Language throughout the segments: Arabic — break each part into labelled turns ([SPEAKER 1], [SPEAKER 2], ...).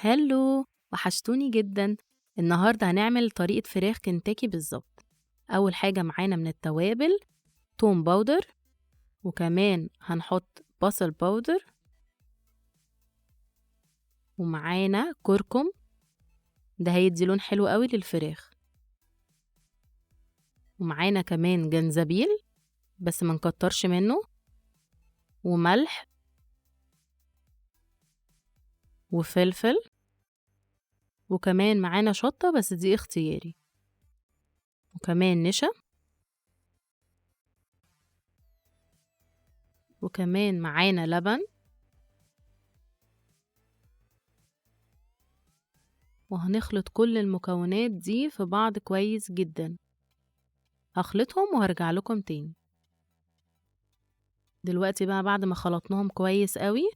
[SPEAKER 1] هالو، وحشتوني جدًا. النهارده هنعمل طريقة فراخ كنتاكي بالضبط. أول حاجة معانا من التوابل توم باودر، وكمان هنحط بصل باودر، ومعانا كركم، ده هيدّي لون حلو أوي للفراخ، ومعانا كمان جنزبيل بس ما نكترش منه، وملح، وفلفل، وكمان معانا شطة بس دي اختياري، وكمان نشا، وكمان معانا لبن، وهنخلط كل المكونات دي في بعض كويس جدًا. هاخلطهم وهارجع لكم تاني. دلوقتي بقى بعد ما خلطناهم كويس أوي،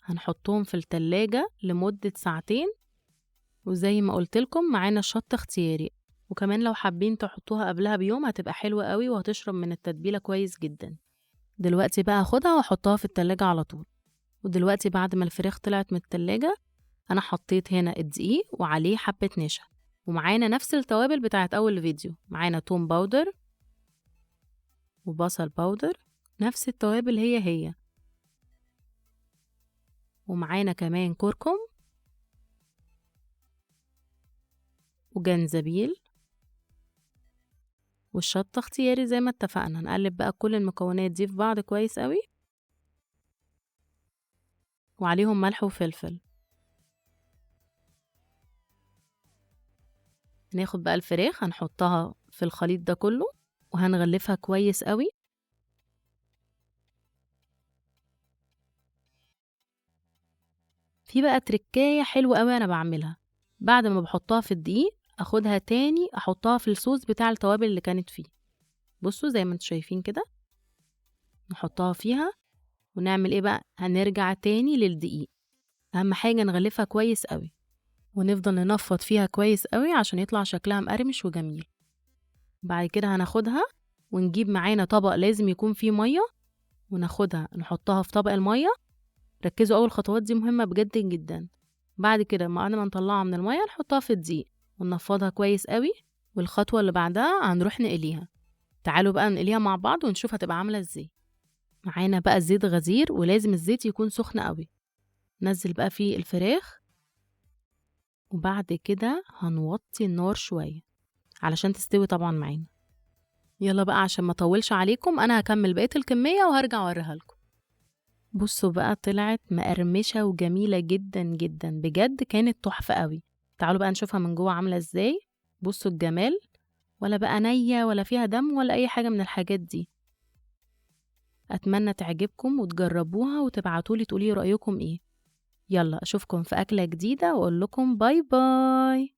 [SPEAKER 1] هنحطهم في التلاجة لمدة ساعتين، وزي ما قُلت لكم معانا الشطة اختياري، وكمان لو حابين تحطوها قبلها بيوم هتبقى حلوة أوي وهتشرب من التتبيلة كويس جدًا. دلوقتي بقى هاخدها وأحطها في التلاجة على طول. ودلوقتي بعد ما الفراخ طلعت من التلاجة، أنا حطيت هنا الدقيق وعليه حبة نشا، ومعانا نفس التوابل بتاعة أول فيديو، معانا توم باودر وبصل باودر، نفس التوابل هي، ومعانا كمان كركم وجنزبيل، والشطة اختياري زي ما اتفقنا. نقلب بقى كل المكونات دي في بعض كويس قوي، وعليهم ملح وفلفل. ناخد بقى الفراخ هنحطها في الخليط ده كله وهنغلفها كويس قوي. في بقى تركاية حلوة قوي أنا بعملها، بعد ما بحطها في الدقيق أخدها تاني أحطها في الصوص بتاع التوابل اللي كانت فيه. بصوا زي ما انتوا شايفين كده، نحطها فيها ونعمل ايه بقى، هنرجع تاني للدقيق. أهم حاجة نغلفها كويس قوي، ونفضل ننفض فيها كويس قوي عشان يطلع شكلها مقرمش وجميل. بعد كده هناخدها ونجيب معانا طبق لازم يكون فيه مية، وناخدها نحطها في طبق المية. ركزوا أول خطوات دي مهمة بجد جدا. بعد كده ما نطلعها من المية نحطها في الدقيق وننفضها كويس قوي. والخطوة اللي بعدها هنروح نقليها. تعالوا بقى نقليها مع بعض ونشوف هتبقى عاملة ازاي. معانا بقى الزيت غزير ولازم الزيت يكون سخن قوي. نزل بقى فيه الفراخ، وبعد كده هنوطي النار شوية علشان تستوي طبعا معانا. يلا بقى عشان ما اطولش عليكم انا هكمل بقية الكمية وهرجع اوريها لكم. بصوا بقى طلعت مقرمشة وجميلة جدا جدا، بجد كانت تحفة قوي. تعالوا بقى نشوفها من جوه عاملة ازاي. بصوا الجمال، ولا بقى نية ولا فيها دم ولا اي حاجة من الحاجات دي. اتمنى تعجبكم وتجربوها وتبعتولي تقولي رأيكم ايه. يلا اشوفكم في اكلة جديدة واقول لكم باي باي.